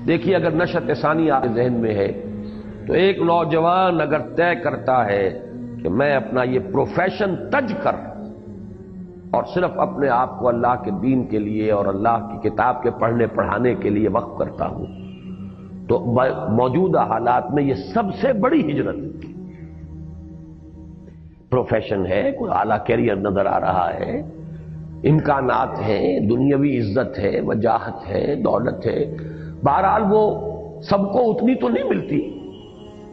دیکھیے اگر نشأت ثانی آپ کے ذہن میں ہے تو ایک نوجوان اگر طے کرتا ہے کہ میں اپنا یہ پروفیشن تج کر اور صرف اپنے آپ کو اللہ کے دین کے لیے اور اللہ کی کتاب کے پڑھنے پڑھانے کے لیے وقف کرتا ہوں تو موجودہ حالات میں یہ سب سے بڑی ہجرت پروفیشن ہے، کوئی اعلیٰ کیریئر نظر آ رہا ہے، امکانات ہیں، دنیاوی عزت ہے، وجاہت ہے، دولت ہے، بہرحال وہ سب کو اتنی تو نہیں ملتی،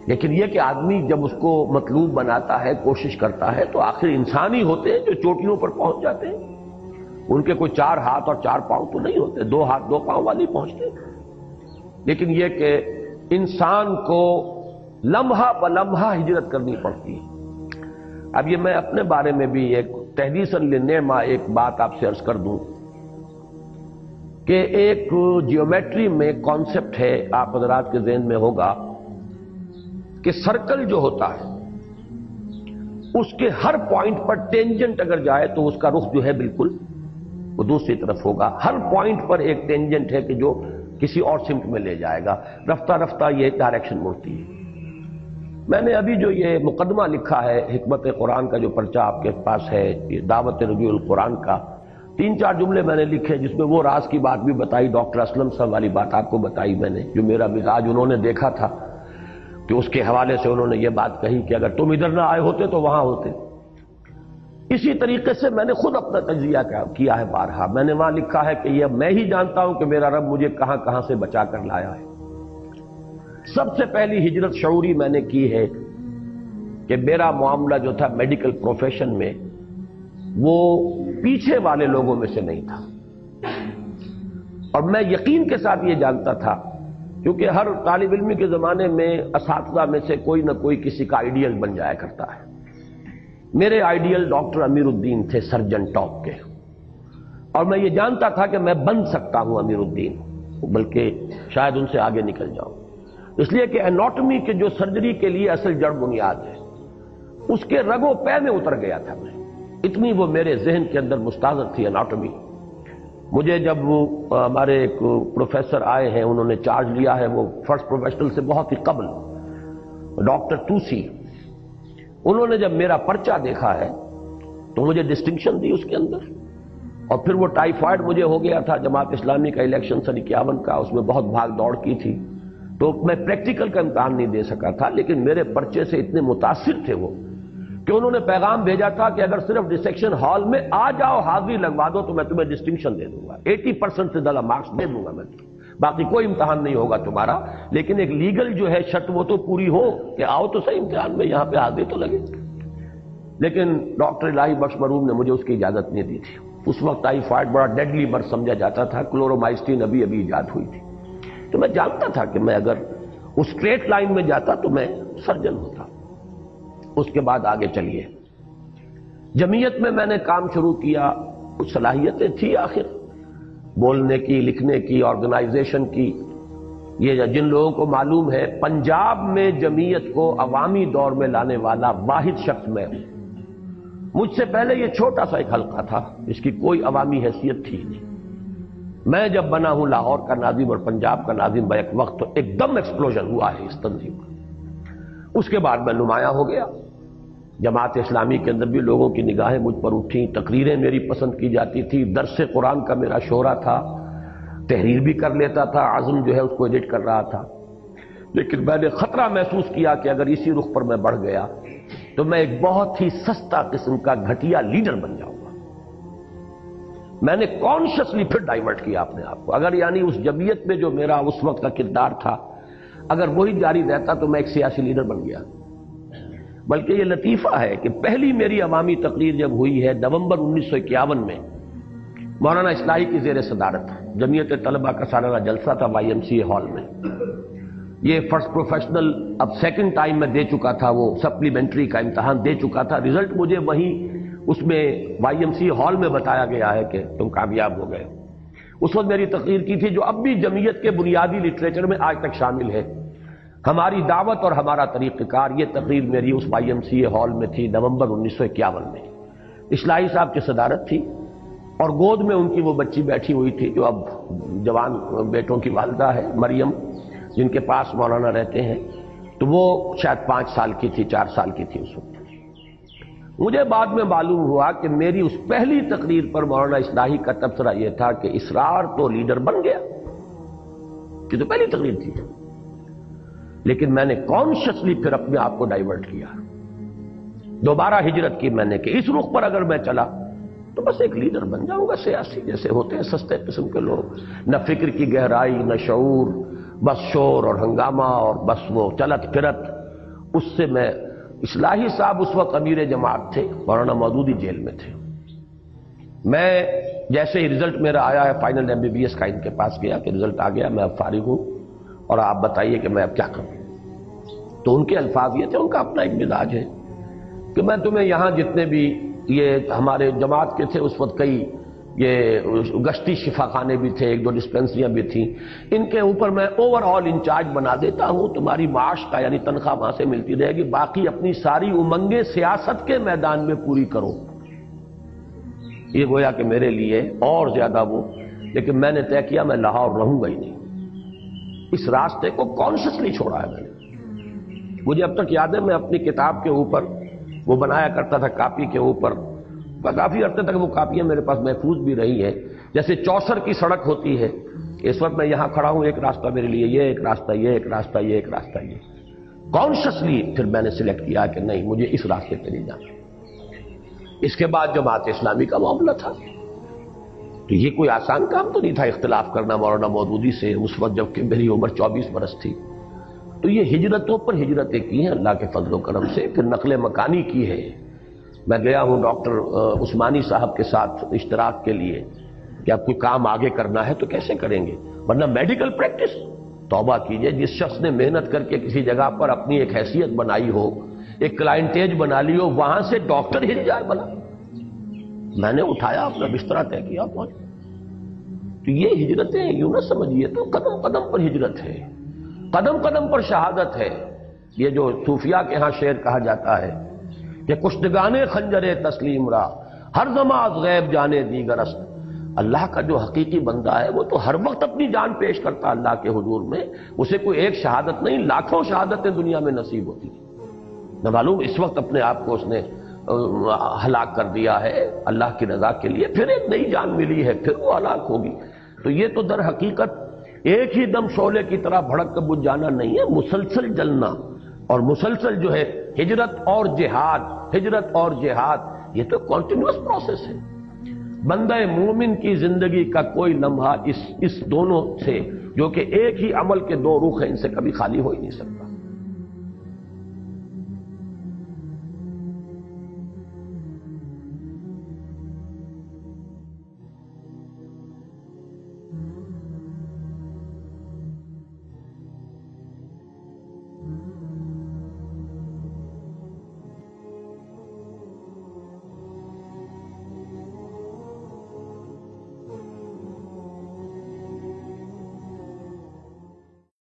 لیکن یہ کہ آدمی جب اس کو مطلوب بناتا ہے، کوشش کرتا ہے، تو آخر انسان ہی ہوتے ہیں جو چوٹیوں پر پہنچ جاتے ہیں۔ ان کے کوئی 4 ہاتھ اور 4 پاؤں تو نہیں ہوتے، 2 ہاتھ 2 پاؤں والی پہنچتے ہیں، لیکن یہ کہ انسان کو لمحہ بلمحہ ہجرت کرنی پڑتی ہے۔ اب یہ میں اپنے بارے میں بھی ایک تحدیثاً للنعمہ ایک بات آپ سے عرض کر دوں کہ ایک جیومیٹری میں کانسیپٹ ہے، آپ حضرات کے ذہن میں ہوگا کہ سرکل جو ہوتا ہے اس کے ہر پوائنٹ پر ٹینجنٹ اگر جائے تو اس کا رخ جو ہے بالکل وہ دوسری طرف ہوگا۔ ہر پوائنٹ پر ایک ٹینجنٹ ہے کہ جو کسی اور سمت میں لے جائے گا، رفتہ رفتہ یہ ڈائریکشن مڑتی ہے۔ میں نے ابھی جو یہ مقدمہ لکھا ہے حکمت قرآن کا جو پرچہ آپ کے پاس ہے، یہ دعوت رجوع القرآن کا، 3-4 جملے میں نے لکھے جس میں وہ راز کی بات بھی بتائی، ڈاکٹر اسلم صاحب والی بات آپ کو بتائی میں نے، جو میرا مزاج انہوں نے دیکھا تھا کہ اس کے حوالے سے انہوں نے یہ بات کہی کہ اگر تم ادھر نہ آئے ہوتے تو وہاں ہوتے۔ اسی طریقے سے میں نے خود اپنا تجزیہ کیا ہے بارہا، میں نے وہاں لکھا ہے کہ یہ میں ہی جانتا ہوں کہ میرا رب مجھے کہاں کہاں سے بچا کر لایا ہے۔ سب سے پہلی ہجرت شعوری میں نے کی ہے کہ میرا معاملہ جو تھا میڈیکل پروفیشن میں وہ پیچھے والے لوگوں میں سے نہیں تھا، اور میں یقین کے ساتھ یہ جانتا تھا کیونکہ ہر طالب علم کے زمانے میں اساتذہ میں سے کوئی نہ کوئی کسی کا آئیڈیل بن جایا کرتا ہے۔ میرے آئیڈیل ڈاکٹر امیر الدین تھے، سرجن ٹاپ کے، اور میں یہ جانتا تھا کہ میں بن سکتا ہوں امیر الدین، بلکہ شاید ان سے آگے نکل جاؤں، اس لیے کہ اناٹمی کے جو سرجری کے لیے اصل جڑ بنیاد ہے اس کے رگو پے میں اتر گیا تھا میں، اتنی وہ میرے ذہن کے اندر مستحضر تھی اناٹمی۔ مجھے جب ہمارے ایک پروفیسر آئے ہیں، انہوں نے چارج لیا ہے، وہ فرسٹ پروفیشنل سے بہت ہی قبل، ڈاکٹر توسی، انہوں نے جب میرا پرچہ دیکھا ہے تو مجھے ڈسٹنکشن دی اس کے اندر، اور پھر وہ ٹائیفائڈ مجھے ہو گیا تھا جماعت اسلامی کا الیکشن 51 کا، اس میں بہت بھاگ دوڑ کی تھی تو میں پریکٹیکل کا امتحان نہیں دے سکا تھا، لیکن میرے پرچے سے اتنے متاثر تھے وہ کہ انہوں نے پیغام بھیجا تھا کہ اگر صرف ڈسیکشن ہال میں آ جاؤ، حاضری لگوا دو تو میں تمہیں ڈسٹنکشن دے دوں گا، 80% سے زیادہ مارکس دے دوں گا میں، باقی کوئی امتحان نہیں ہوگا تمہارا، لیکن ایک لیگل جو ہے شرط وہ تو پوری ہو کہ آؤ تو صحیح امتحان میں، یہاں پہ حاضری تو لگے۔ لیکن ڈاکٹر الہی بخش مرحوم نے مجھے اس کی اجازت نہیں دی تھی۔ اس وقت ٹائیفائڈ بڑا ڈیڈلی مرض سمجھا جاتا تھا، کلورومائسٹین ابھی ایجاد ہوئی تھی، تو میں جانتا تھا کہ میں اگر اس اسٹریٹ لائن میں جاتا تو میں سرجن ہوتا۔ اس کے بعد آگے چلیے، جمعیت میں نے کام شروع کیا، کچھ صلاحیتیں تھی آخر بولنے کی، لکھنے کی، آرگنائزیشن کی۔ یہ جن لوگوں کو معلوم ہے پنجاب میں جمعیت کو عوامی دور میں لانے والا واحد شخص میں ہوں۔ مجھ سے پہلے یہ چھوٹا سا ایک حلقہ تھا، اس کی کوئی عوامی حیثیت تھی نہیں۔ میں جب بنا ہوں لاہور کا ناظم اور پنجاب کا ناظم بیک وقت تو ایک دم ایکسپلوژن ہوا ہے اس تنظیم کا۔ اس کے بعد میں نمایاں ہو گیا، جماعت اسلامی کے اندر بھی لوگوں کی نگاہیں مجھ پر اٹھیں، تقریریں میری پسند کی جاتی تھی، درس قرآن کا میرا شہرہ تھا، تحریر بھی کر لیتا تھا، عزم جو ہے اس کو ایڈٹ کر رہا تھا، لیکن میں نے خطرہ محسوس کیا کہ اگر اسی رخ پر میں بڑھ گیا تو میں ایک بہت ہی سستا قسم کا گھٹیا لیڈر بن جاؤں گا۔ میں نے کانشیسلی پھر ڈائیورٹ کیا اپنے آپ کو، اگر یعنی اس جمعیت میں جو میرا اس وقت کا کردار تھا اگر وہی جاری رہتا تو میں ایک سیاسی لیڈر بن گیا۔ بلکہ یہ لطیفہ ہے کہ پہلی میری عوامی تقریر جب ہوئی ہے نومبر 1951 میں، مولانا اصلاحی کی زیر صدارت، جمعیت طلبہ کا سالانہ جلسہ تھا YMCA ہال میں۔ یہ فرسٹ پروفیشنل اب سیکنڈ ٹائم میں دے چکا تھا، وہ سپلیمنٹری کا امتحان دے چکا تھا، رزلٹ مجھے وہیں اس میں YMCA ہال میں بتایا گیا ہے کہ تم کامیاب ہو گئے۔ اس وقت میری تقریر کی تھی جو اب بھی جمعیت کے بنیادی لٹریچر میں آج تک شامل ہے، ہماری دعوت اور ہمارا طریقہ کار۔ یہ تقریر میری اس YMCA ہال میں تھی نومبر 1951 میں، اصلاحی صاحب کی صدارت تھی، اور گود میں ان کی وہ بچی بیٹھی ہوئی تھی جو اب جوان بیٹوں کی والدہ ہے، مریم، جن کے پاس مولانا رہتے ہیں، تو وہ شاید 5 سال کی تھی، 4 سال کی تھی اس وقت۔ مجھے بعد میں معلوم ہوا کہ میری اس پہلی تقریر پر مولانا اصلاحی کا تبصرہ یہ تھا کہ اسرار تو لیڈر بن گیا، یہ تو پہلی تقریر تھی، لیکن میں نے کانشیسلی پھر اپنے آپ کو ڈائیورٹ کیا، دوبارہ ہجرت کی میں نے کہ اس رخ پر اگر میں چلا تو بس ایک لیڈر بن جاؤں گا سیاسی، جیسے ہوتے ہیں سستے قسم کے لوگ، نہ فکر کی گہرائی نہ شعور، بس شور اور ہنگامہ اور بس وہ چلت پھرت۔ اس سے میں اصلاحی صاحب اس وقت امیر جماعت تھے، مولانا مودودی جیل میں تھے۔ میں جیسے ہی رزلٹ میرا آیا ہے فائنل MBBS کا، ان کے پاس گیا کہ رزلٹ آ گیا، میں اب فارغ ہوں اور آپ بتائیے کہ میں اب کیا کروں۔ تو ان کے الفاظ یہ تھے، ان کا اپنا ایک مزاج ہے کہ میں تمہیں یہاں جتنے بھی یہ ہمارے جماعت کے تھے اس وقت کئی یہ گشتی شفا خانے بھی تھے، 1-2 ڈسپینسریاں بھی تھیں، ان کے اوپر میں اوور آل انچارج بنا دیتا ہوں، تمہاری معاش کا یعنی تنخواہ وہاں سے ملتی رہے گی، باقی اپنی ساری امنگیں سیاست کے میدان میں پوری کرو۔ یہ گویا کہ میرے لیے اور زیادہ وہ، لیکن میں نے طے کیا میں لاہور رہوں گا ہی نہیں، اس راستے کو کانشیسلی چھوڑا ہے میں نے۔ مجھے اب تک یاد ہے میں اپنی کتاب کے اوپر وہ بنایا کرتا تھا، کاپی کے اوپر، کافی عرصے تک وہ کاپیاں میرے پاس محفوظ بھی رہی ہیں، جیسے چوسر کی سڑک ہوتی ہے، اس وقت میں یہاں کھڑا ہوں، ایک راستہ میرے لیے یہ، ایک راستہ یہ، ایک راستہ یہ، ایک راستہ یہ، کانشیسلی پھر میں نے سلیکٹ کیا کہ نہیں مجھے اس راستے پہ نہیں جانا۔ اس کے بعد جماعت اسلامی کا معاملہ تھا، تو یہ کوئی آسان کام تو نہیں تھا اختلاف کرنا مولانا مودودی سے، اس وقت جب کہ میری عمر 24 برس تھی۔ تو یہ ہجرتوں پر ہجرتیں کی ہیں اللہ کے فضل و کرم سے، پھر نقل مکانی کی ہے۔ میں گیا ہوں ڈاکٹر عثمانی صاحب کے ساتھ اشتراک کے لیے کہ اب کوئی کام آگے کرنا ہے تو کیسے کریں گے، ورنہ میڈیکل پریکٹس، توبہ کیجئے، جس شخص نے محنت کر کے کسی جگہ پر اپنی ایک حیثیت بنائی ہو، ایک کلائنٹیج بنا لی ہو، وہاں سے ڈاکٹر ہل جائے بنا۔ میں نے اٹھایا اپنا بسترا طے کیا پہنچ۔ تو یہ ہجرتیں یوں نہ سمجھیے، تو قدم قدم پر ہجرت ہے، قدم قدم پر شہادت ہے۔ یہ جو صوفیاء کے ہاں شعر کہا جاتا ہے کہ کشتگانے خنجر تسلیم را ہر زمان غیب جانے دیگر است۔ اللہ کا جو حقیقی بندہ ہے وہ تو ہر وقت اپنی جان پیش کرتا اللہ کے حضور میں، اسے کوئی ایک شہادت نہیں لاکھوں شہادتیں دنیا میں نصیب ہوتی ہیں، نہ معلوم اس وقت اپنے آپ کو اس نے ہلاک کر دیا ہے اللہ کی رضا کے لیے، پھر ایک نئی جان ملی ہے، پھر وہ ہلاک ہوگی۔ تو یہ تو در حقیقت ایک ہی دم شعلے کی طرح بھڑک کر بجھ جانا نہیں ہے، مسلسل جلنا، اور مسلسل جو ہے ہجرت اور جہاد، ہجرت اور جہاد، یہ تو کنٹینیوس پروسیس ہے۔ بندہ مومن کی زندگی کا کوئی لمحہ اس دونوں سے، جو کہ ایک ہی عمل کے 2 رخ ہیں، ان سے کبھی خالی ہو ہی نہیں سکتا۔